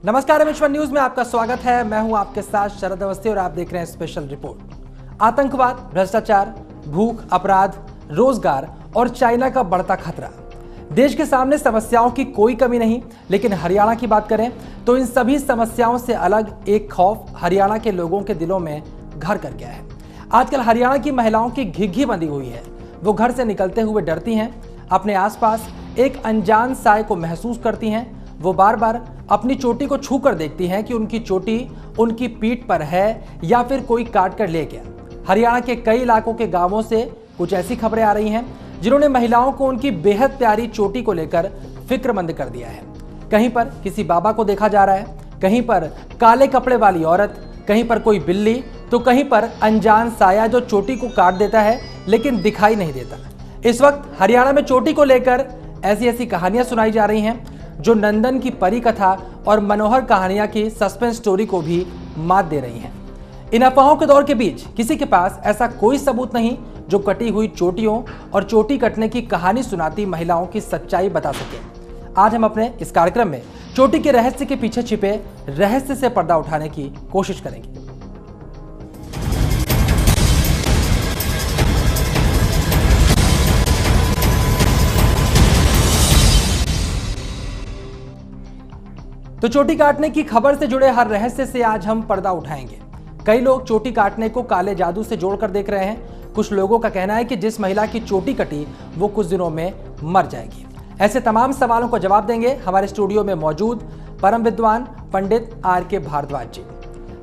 नमस्कार, M news में आपका स्वागत है। मैं हूं आपके साथ शरद अवस्थी और आप देख रहे हैं स्पेशल रिपोर्ट। आतंकवाद, भ्रष्टाचार, भूख, अपराध, रोजगार और चाइना का बढ़ता खतरा। देश के सामने समस्याओं की कोई कमी नहीं, लेकिन हरियाणा की बात करें तो इन सभी समस्याओं से अलग एक खौफ हरियाणा के लोगों के दिलों में घर कर गया है। आजकल हरियाणा की महिलाओं की घिघी बंधी हुई है। वो घर से निकलते हुए डरती हैं, अपने आसपास एक अनजान साए को महसूस करती हैं। वो बार बार अपनी चोटी को छू कर देखती हैं कि उनकी चोटी उनकी पीठ पर है या फिर कोई काट कर ले गया। हरियाणा के कई इलाकों के गांवों से कुछ ऐसी खबरें आ रही हैं जिन्होंने महिलाओं को उनकी बेहद प्यारी चोटी को लेकर फिक्रमंद कर दिया है। कहीं पर किसी बाबा को देखा जा रहा है, कहीं पर काले कपड़े वाली औरत, कहीं पर कोई बिल्ली, तो कहीं पर अनजान साया जो चोटी को काट देता है लेकिन दिखाई नहीं देता। इस वक्त हरियाणा में चोटी को लेकर ऐसी कहानियां सुनाई जा रही हैं जो नंदन की परी कथा और मनोहर कहानियां की सस्पेंस स्टोरी को भी मात दे रही हैं। इन अफवाहों के दौर के बीच किसी के पास ऐसा कोई सबूत नहीं जो कटी हुई चोटियों और चोटी कटने की कहानी सुनाती महिलाओं की सच्चाई बता सके। आज हम अपने इस कार्यक्रम में चोटी के रहस्य के पीछे छिपे रहस्य से पर्दा उठाने की कोशिश करेंगे। तो चोटी काटने की खबर से जुड़े हर रहस्य से आज हम पर्दा उठाएंगे। कई लोग चोटी काटने को काले जादू से जोड़कर देख रहे हैं। कुछ लोगों का कहना है कि जिस महिला की चोटी कटी वो कुछ दिनों में मर जाएगी। ऐसे तमाम सवालों को जवाब देंगे हमारे स्टूडियो में मौजूद परम विद्वान पंडित आर.के. भारद्वाज जी।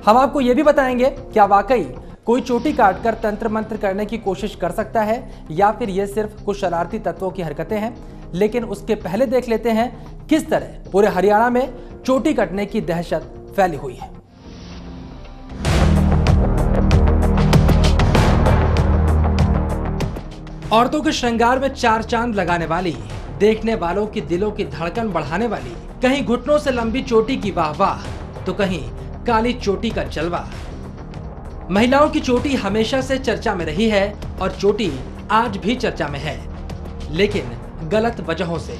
हम आपको ये भी बताएंगे क्या वाकई कोई चोटी काटकर तंत्र मंत्र करने की कोशिश कर सकता है या फिर ये सिर्फ कुछ शरारती तत्वों की हरकतें हैं। लेकिन उसके पहले देख लेते हैं किस तरह पूरे हरियाणा में चोटी कटने की दहशत फैली हुई है। औरतों के श्रृंगार में चार चांद लगाने वाली, देखने वालों की दिलों की धड़कन बढ़ाने वाली, कहीं घुटनों से लंबी चोटी की वाह वाह तो कहीं काली चोटी का जलवा। महिलाओं की चोटी हमेशा से चर्चा में रही है और चोटी आज भी चर्चा में है, लेकिन गलत वजहों से।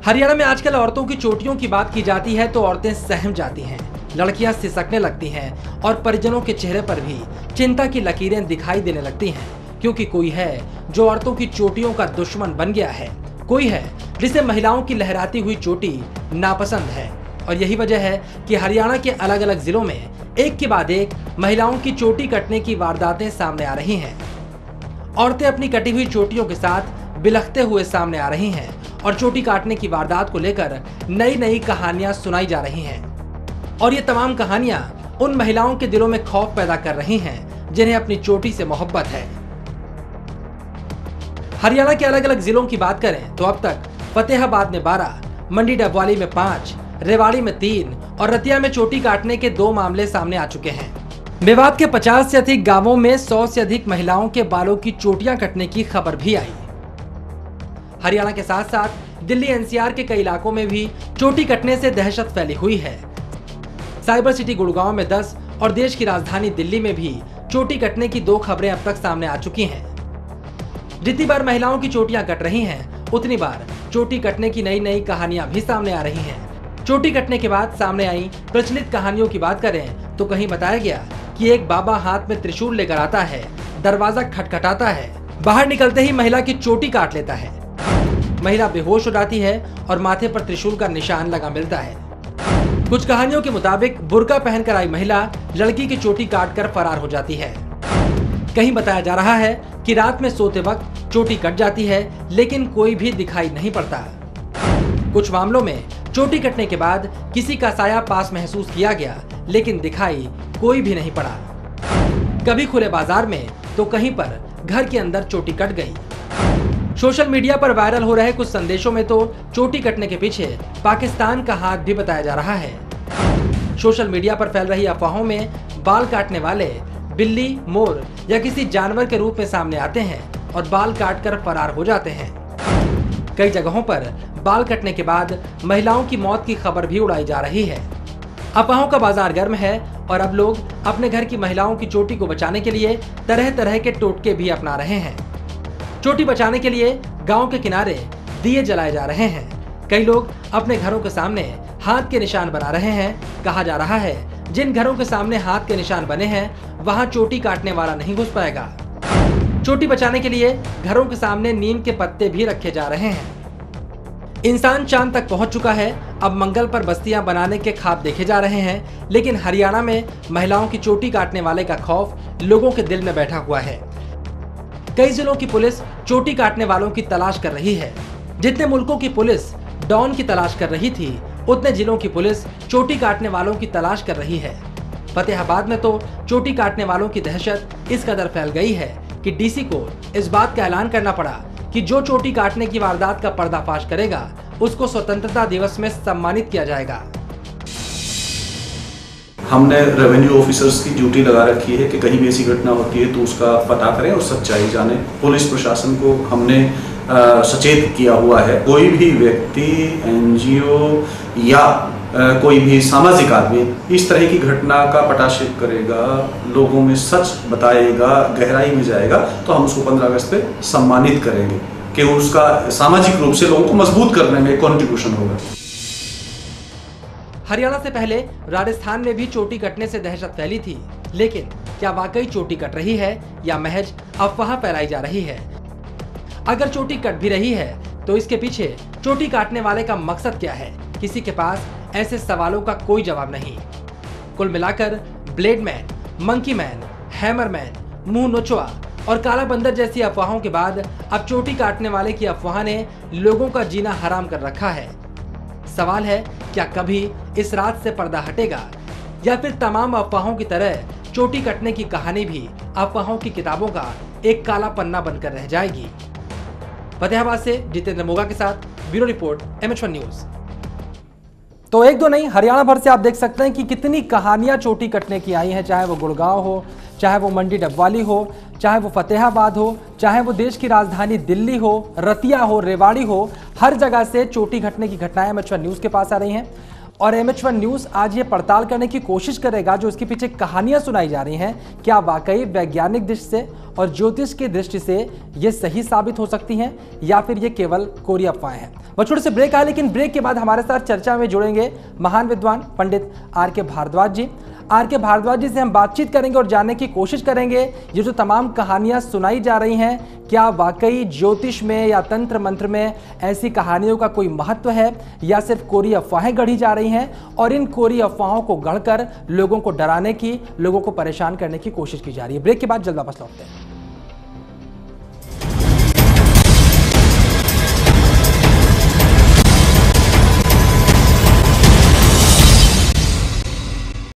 हरियाणा में आजकल औरतों की चोटियों की बात की जाती है तो औरतें सहम जाती हैं, लड़कियां सिसकने लगती हैं और परिजनों के चेहरे पर भी चिंता की लकीरें दिखाई देने लगती हैं, क्योंकि कोई है जो औरतों की चोटियों का दुश्मन बन गया है। कोई है जिसे महिलाओं की लहराती हुई चोटी नापसंद है। और यही वजह है कि हरियाणा के अलग अलग जिलों में एक के बाद एक महिलाओं की चोटी कटने की वारदातें सामने आ रही हैं। औरतें अपनी कटी हुई चोटियों के साथ बिलखते हुए सामने आ रही हैं और चोटी काटने की वारदात को लेकर नई नई कहानियां सुनाई जा रही हैं। और ये तमाम कहानियां उन महिलाओं के दिलों में खौफ पैदा कर रही हैं जिन्हें अपनी चोटी से मोहब्बत है। हरियाणा के अलग अलग जिलों की बात करें तो अब तक फतेहाबाद में 12, मंडी डबवाली में 5, रेवाड़ी में 3 और रतिया में चोटी काटने के 2 मामले सामने आ चुके हैं। मेवात के 50 से अधिक गांवों में 100 से अधिक महिलाओं के बालों की चोटियां कटने की खबर भी आई। हरियाणा के साथ साथ दिल्ली एनसीआर के कई इलाकों में भी चोटी कटने से दहशत फैली हुई है। साइबर सिटी गुड़गांव में 10 और देश की राजधानी दिल्ली में भी चोटी कटने की 2 खबरें अब तक सामने आ चुकी हैं। जितनी बार महिलाओं की चोटियां कट रही हैं, उतनी बार चोटी कटने की नई नई कहानियां भी सामने आ रही हैं। चोटी कटने के बाद सामने आई प्रचलित कहानियों की बात करें तो कहीं बताया गया कि एक बाबा हाथ में त्रिशूल लेकर आता है, दरवाजा खटखटाता है, बाहर निकलते ही महिला की चोटी काट लेता है। महिला बेहोश हो जाती है और माथे पर त्रिशूल का निशान लगा मिलता है। कुछ कहानियों के मुताबिक बुर्का पहनकर आई महिला लड़की की चोटी काटकर फरार हो जाती है। कहीं बताया जा रहा है कि रात में सोते वक्त चोटी कट जाती है लेकिन कोई भी दिखाई नहीं पड़ता। कुछ मामलों में चोटी कटने के बाद किसी का साया पास महसूस किया गया लेकिन दिखाई कोई भी नहीं पड़ा। कभी खुले बाजार में तो कहीं पर घर के अंदर चोटी कट गई। सोशल मीडिया पर वायरल हो रहे कुछ संदेशों में तो चोटी कटने के पीछे पाकिस्तान का हाथ भी बताया जा रहा है। सोशल मीडिया पर फैल रही अफवाहों में बाल काटने वाले बिल्ली, मोर या किसी जानवर के रूप में सामने आते हैं और बाल काटकर फरार हो जाते हैं। कई जगहों पर बाल कटने के बाद महिलाओं की मौत की खबर भी उड़ाई जा रही है। अफवाहों का बाजार गर्म है और अब लोग अपने घर की महिलाओं की चोटी को बचाने के लिए तरह तरह के टोटके भी अपना रहे हैं। चोटी बचाने के लिए गांव के किनारे दिए जलाए जा रहे हैं। कई लोग अपने घरों के सामने हाथ के निशान बना रहे हैं। कहा जा रहा है जिन घरों के सामने हाथ के निशान बने हैं वहां चोटी काटने वाला नहीं घुस पाएगा। चोटी बचाने के लिए घरों के सामने नीम के पत्ते भी रखे जा रहे हैं। इंसान चांद तक पहुंच चुका है, अब मंगल पर बस्तियां बनाने के ख्वाब देखे जा रहे हैं। लेकिन हरियाणा में महिलाओं की चोटी काटने वाले का खौफ लोगों के दिल में बैठा हुआ है। कई जिलों की पुलिस चोटी काटने वालों की तलाश कर रही है। जितने मुल्कों की पुलिस डॉन की तलाश कर रही थी, उतने जिलों की पुलिस चोटी काटने वालों की तलाश कर रही है। फतेहाबाद में तो चोटी काटने वालों की दहशत इस कदर फैल गई है कि डीसी को इस बात का ऐलान करना पड़ा कि जो चोटी काटने की वारदात का पर्दाफाश करेगा उसको स्वतंत्रता दिवस में सम्मानित किया जाएगा। हमने रेवेन्यू ऑफिसर्स की ड्यूटी लगा रखी है कि कहीं भी ऐसी घटना होती है तो उसका पता करें और सच्चाई जाने। पुलिस प्रशासन को हमने सचेत किया हुआ है। कोई भी व्यक्ति, एनजीओ या कोई भी सामाजिक आदमी इस तरह की घटना का पटाक्षेप करेगा, लोगों में सच बताएगा, गहराई में जाएगा, तो हम उसको 15 अगस्त पे सम्मानित करेंगे कि उसका सामाजिक रूप से लोगों को मजबूत करने में कंट्रीब्यूशन होगा। हरियाणा से पहले राजस्थान में भी चोटी कटने से दहशत फैली थी, लेकिन क्या वाकई चोटी कट रही है या महज अफवाह फैलाई जा रही है? अगर चोटी कट भी रही है तो इसके पीछे चोटी काटने वाले का मकसद क्या है? किसी के पास ऐसे सवालों का कोई जवाब नहीं। कुल मिलाकर ब्लेडमैन, मंकी मैन, हैमरमैन, मुंह नोचवा और काला बंदर जैसी अफवाहों के बाद अब चोटी काटने वाले की अफवाह ने लोगों का जीना हराम कर रखा है। सवाल है, क्या कभी इस रात से पर्दा हटेगा या फिर तमाम अफवाहों की तरह चोटी कटने की कहानी भी अफवाहों की किताबों का एक काला पन्ना बनकर रह जाएगी? फतेहाबाद से जितेंद्र मोगा के साथ ब्यूरो रिपोर्ट, MH1 न्यूज। तो एक दो नहीं, हरियाणा भर से आप देख सकते हैं कि कितनी कहानियां चोटी कटने की आई हैं, चाहे वो गुड़गांव हो, चाहे वो मंडी डबवाली हो, चाहे वो फतेहाबाद हो, चाहे वो देश की राजधानी दिल्ली हो, रतिया हो, रेवाड़ी हो, हर जगह से चोटी कटने की घटनाएं MH1 न्यूज के पास आ रही हैं। और MH1 न्यूज आज ये पड़ताल करने की कोशिश करेगा जो इसके पीछे कहानियां सुनाई जा रही हैं, क्या वाकई वैज्ञानिक दृष्टि से और ज्योतिष की दृष्टि से ये सही साबित हो सकती हैं या फिर ये केवल कोरी अफवाहें हैं। छोटे से ब्रेक आए, लेकिन ब्रेक के बाद हमारे साथ चर्चा में जुड़ेंगे महान विद्वान पंडित R.K. भारद्वाज जी। R.K. भारद्वाज जी से हम बातचीत करेंगे और जानने की कोशिश करेंगे ये जो तमाम कहानियां सुनाई जा रही हैं, क्या वाकई ज्योतिष में या तंत्र मंत्र में ऐसी कहानियों का कोई महत्व है या सिर्फ कोरी अफवाहें गढ़ी जा रही हैं और इन कोरी अफवाहों को गढ़कर लोगों को डराने की, लोगों को परेशान करने की कोशिश की जा रही है। ब्रेक के बाद जल्द वापस लौटते हैं।